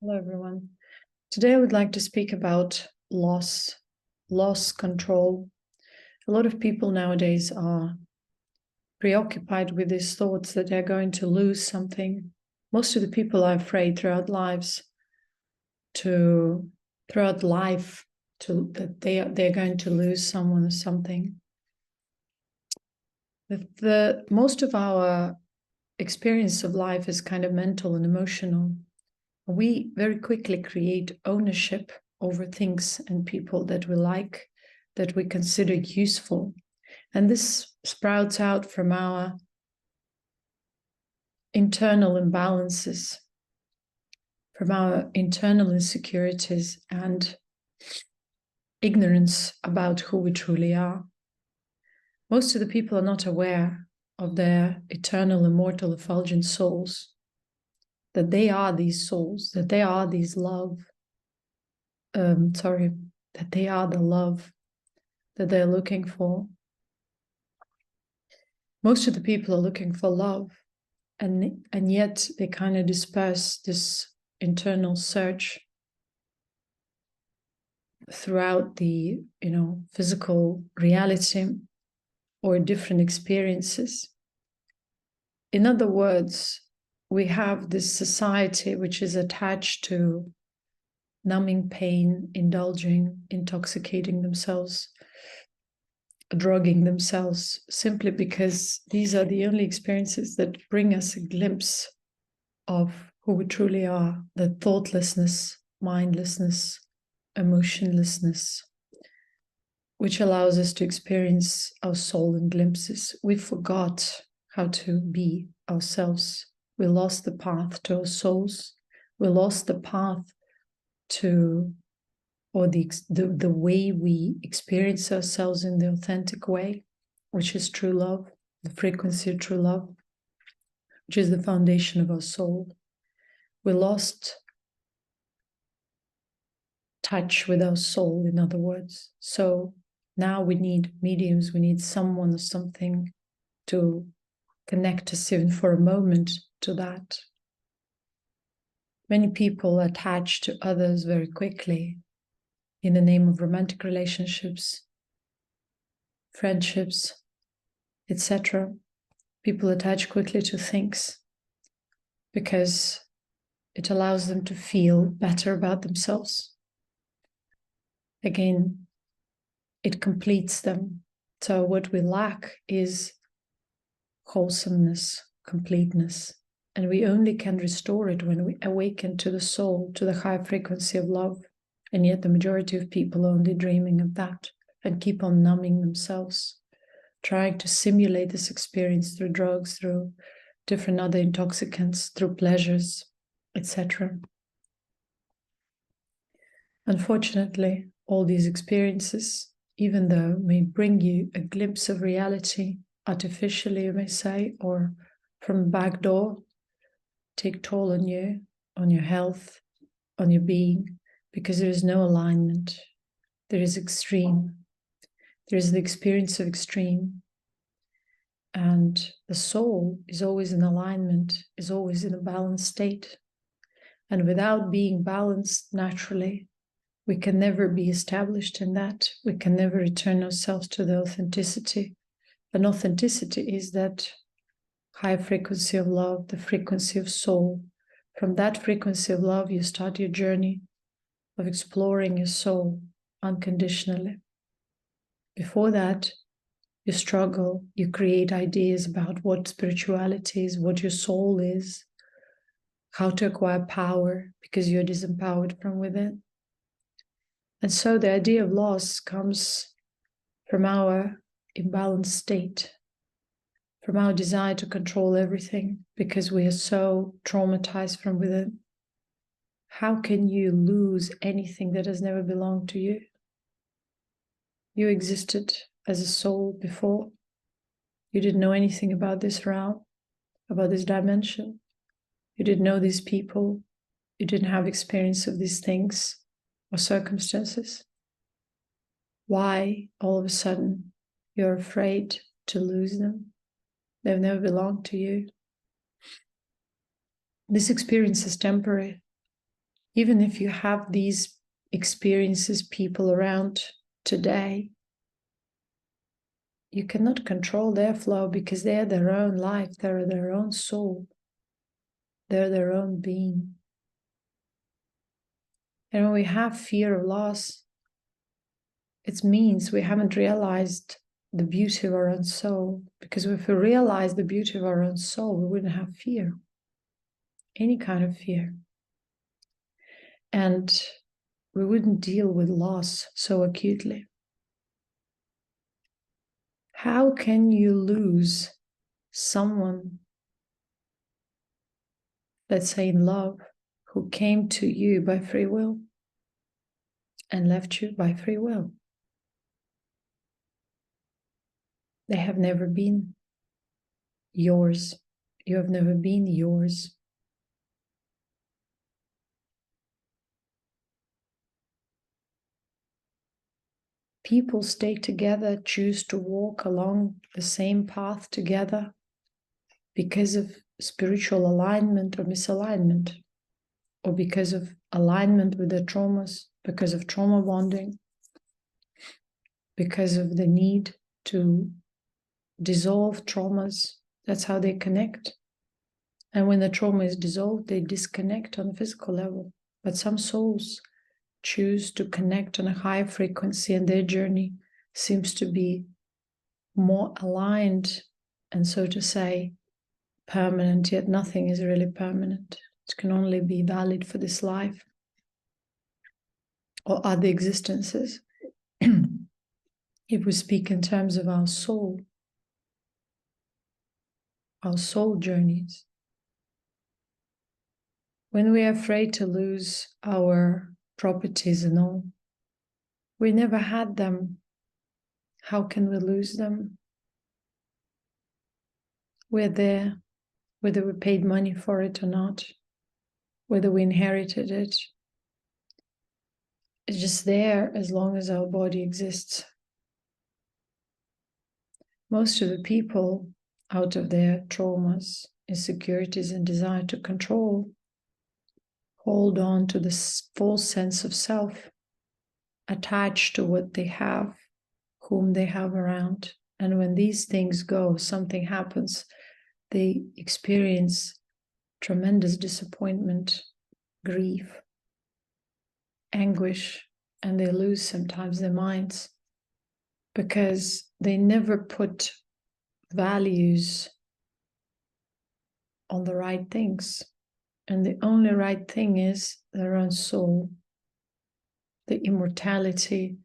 Hello, everyone. Today I would like to speak about loss control. A lot of people nowadays are preoccupied with these thoughts that they're going to lose something. Most of the people are afraid throughout life that they're going to lose someone or something. Most of our experience of life is kind of mental and emotional. We very quickly create ownership over things and people that we like, that we consider useful. And this sprouts out from our internal imbalances, from our internal insecurities and ignorance about who we truly are. Most of the people are not aware of their eternal, immortal, effulgent souls, that they are these souls, that they are these that they are the love that they're looking for. Most of the people are looking for love, and yet they kind of disperse this internal search throughout the physical reality or different experiences. In other words, we have this society which is attached to numbing pain, indulging, intoxicating themselves, drugging themselves, simply because these are the only experiences that bring us a glimpse of who we truly are, the thoughtlessness, mindlessness, emotionlessness, which allows us to experience our soul in glimpses. We forgot how to be ourselves. We lost the path to our souls. We lost the path to, or the way we experience ourselves in the authentic way, which is true love, the frequency of true love, which is the foundation of our soul. We lost touch with our soul, in other words. So now we need mediums, we need someone or something to connect us even for a moment to that. Many people attach to others very quickly in the name of romantic relationships, friendships, etc. People attach quickly to things because it allows them to feel better about themselves. Again, it completes them. So what we lack is wholesomeness, completeness, and we only can restore it when we awaken to the soul, to the high frequency of love. And yet the majority of people are only dreaming of that and keep on numbing themselves, trying to simulate this experience through drugs, through different other intoxicants, through pleasures, etc. Unfortunately, all these experiences, even though may bring you a glimpse of reality, artificially you may say, or from a back door, take toll on you, on your health, on your being, because there is no alignment. There is extreme. There is the experience of extreme. And the soul is always in alignment, is always in a balanced state. And without being balanced naturally, we can never be established in that. We can never return ourselves to the authenticity. And authenticity is that high frequency of love, the frequency of soul. From that frequency of love, you start your journey of exploring your soul unconditionally. Before that, you struggle, you create ideas about what spirituality is, what your soul is, how to acquire power because you're disempowered from within. And so the idea of loss comes from our imbalanced state, from our desire to control everything because we are so traumatized from within. How can you lose anything that has never belonged to you? You existed as a soul before. You didn't know anything about this realm, about this dimension. You didn't know these people. You didn't have experience of these things or circumstances. Why all of a sudden you're afraid to lose them? They've never belonged to you. This experience is temporary. Even if you have these experiences, people around today, you cannot control their flow because they're their own life, they're their own soul, they're their own being. And when we have fear of loss, it means we haven't realized the beauty of our own soul. Because if we realize the beauty of our own soul, we wouldn't have fear, any kind of fear. And we wouldn't deal with loss so acutely. How can you lose someone, let's say in love, who came to you by free will and left you by free will? They have never been yours. You have never been yours. People stay together, choose to walk along the same path together because of spiritual alignment or misalignment, or because of alignment with their traumas, because of trauma bonding, because of the need to dissolve traumas. That's how they connect. And when the trauma is dissolved, they disconnect on a physical level. But some souls choose to connect on a higher frequency, and their journey seems to be more aligned and, so to say, permanent, yet nothing is really permanent. It can only be valid for this life or other existences. If we speak in terms of our soul journeys, when we are afraid to lose our properties and all, we never had them. How can we lose them? We're there, whether we paid money for it or not, whether we inherited it. It's just there as long as our body exists. Most of the people, out of their traumas, insecurities, and desire to control, hold on to this false sense of self, attached to what they have, whom they have around. And when these things go, something happens, they experience tremendous disappointment, grief, anguish, and they lose sometimes their minds because they never put values on the right things. And the only right thing is their own soul, the immortality,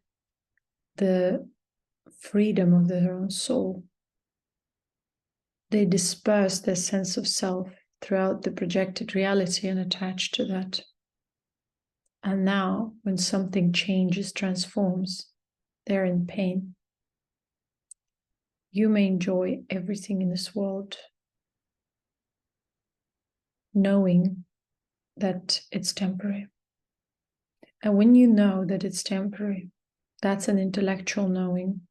the freedom of their own soul. They disperse their sense of self throughout the projected reality and attach to that. And now, when something changes, transforms, they're in pain. You may enjoy everything in this world, knowing that it's temporary. And when you know that it's temporary, that's an intellectual knowing.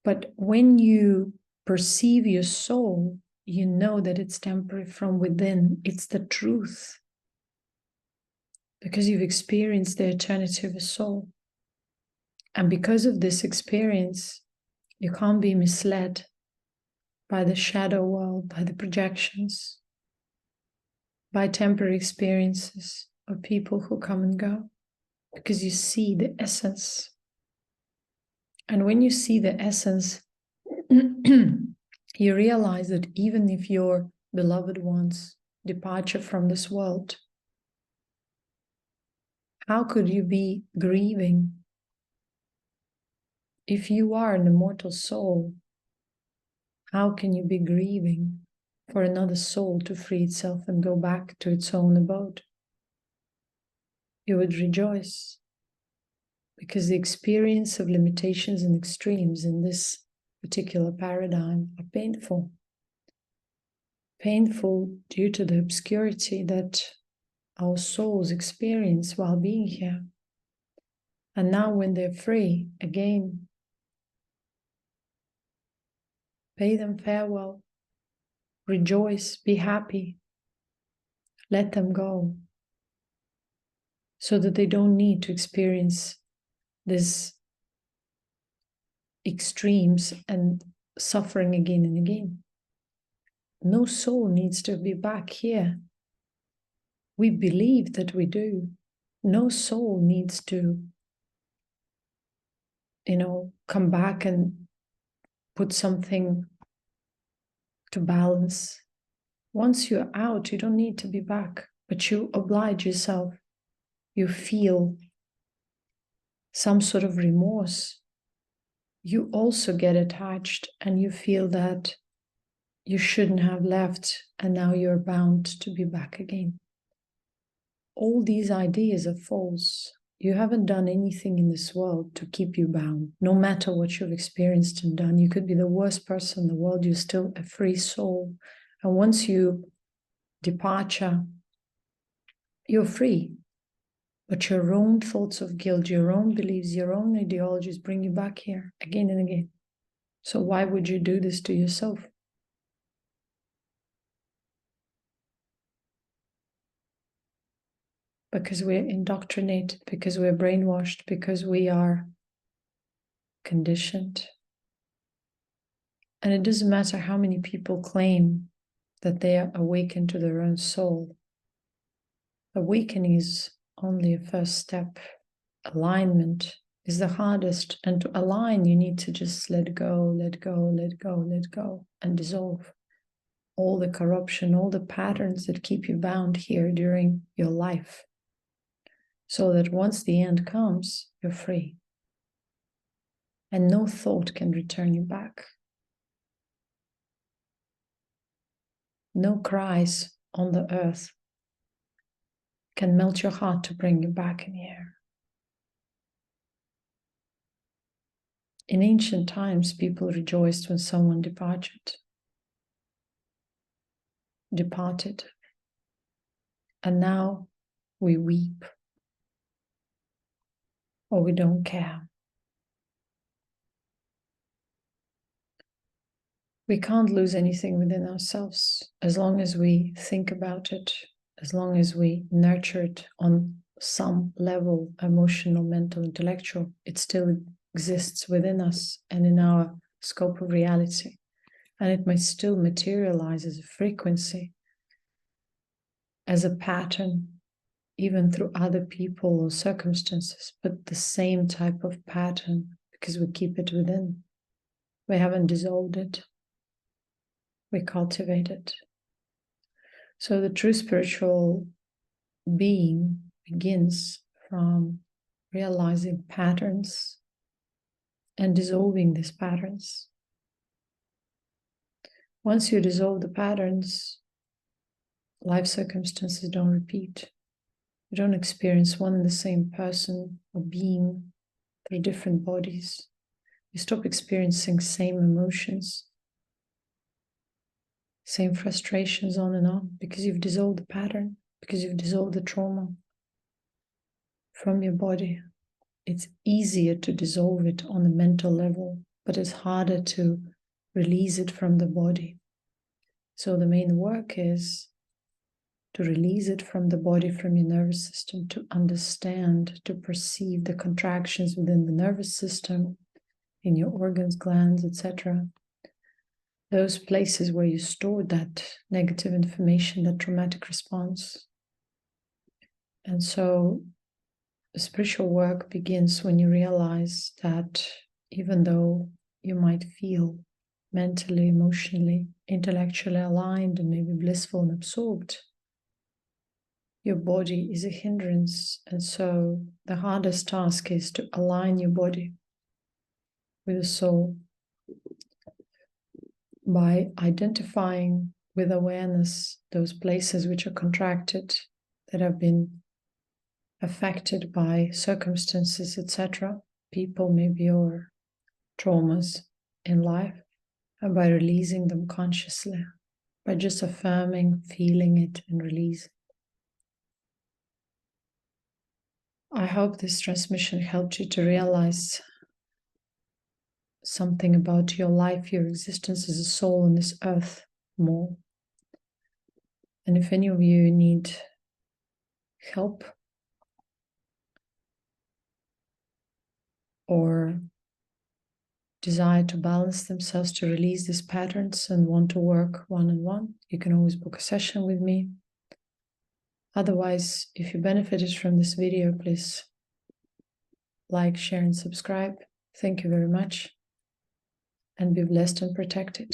But when you perceive your soul, you know that it's temporary from within. It's the truth. Because you've experienced the eternity of a soul. And because of this experience, you can't be misled by the shadow world, by the projections, by temporary experiences of people who come and go. Because you see the essence. And when you see the essence, you realize that even if your beloved one's departure from this world, how could you be grieving? If you are an immortal soul, how can you be grieving for another soul to free itself and go back to its own abode? You would rejoice, because the experience of limitations and extremes in this particular paradigm are painful. Painful due to the obscurity that our souls experience while being here. And now when they're free, again, pay them farewell, rejoice, be happy, let them go. so that they don't need to experience these extremes and suffering again and again. No soul needs to be back here. We believe that we do. No soul needs to, come back and put something to balance. Once you're out, you don't need to be back, but you oblige yourself. You feel some sort of remorse. You also get attached and you feel that you shouldn't have left and now you're bound to be back again. All these ideas are false. You haven't done anything in this world to keep you bound. No matter what you've experienced and done, you could be the worst person in the world, you're still a free soul. And once you departure, you're free. But your own thoughts of guilt, your own beliefs, your own ideologies bring you back here again and again. So why would you do this to yourself? Because we're indoctrinated, because we're brainwashed, because we are conditioned. And it doesn't matter how many people claim that they are awakened to their own soul. Awakening is only a first step. Alignment is the hardest. And to align, you need to just let go, let go, let go, let go, and dissolve all the corruption, all the patterns that keep you bound here during your life. So that once the end comes, you're free. And no thought can return you back. No cries on the earth can melt your heart to bring you back in here. In ancient times, people rejoiced when someone departed. And now we weep, or we don't care. We can't lose anything within ourselves as long as we think about it, as long as we nurture it on some level, emotional, mental, intellectual. It still exists within us and in our scope of reality. And it might still materialize as a frequency, as a pattern, even through other people or circumstances, but the same type of pattern because we keep it within. We haven't dissolved it. We cultivate it. So the true spiritual being begins from realizing patterns and dissolving these patterns. Once you dissolve the patterns, life circumstances don't repeat. You don't experience one and the same person or being through different bodies. You stop experiencing same emotions, same frustrations on and on, because you've dissolved the pattern, because you've dissolved the trauma from your body. It's easier to dissolve it on the mental level, but it's harder to release it from the body. So the main work is to release it from the body, from your nervous system, to understand, to perceive the contractions within the nervous system, in your organs, glands, etc. Those places where you stored that negative information, that traumatic response. And so the spiritual work begins when you realize that even though you might feel mentally, emotionally, intellectually aligned and maybe blissful and absorbed, your body is a hindrance. And so the hardest task is to align your body with the soul by identifying with awareness those places which are contracted, that have been affected by circumstances, etc., people maybe, or traumas in life, and by releasing them consciously, by just affirming, feeling it, and releasing. I hope this transmission helped you to realize something about your life, your existence as a soul on this earth more. And if any of you need help desire to balance themselves, to release these patterns and want to work one-on-one, you can always book a session with me. Otherwise, if you benefited from this video, please like, share, and subscribe. Thank you very much, and be blessed and protected.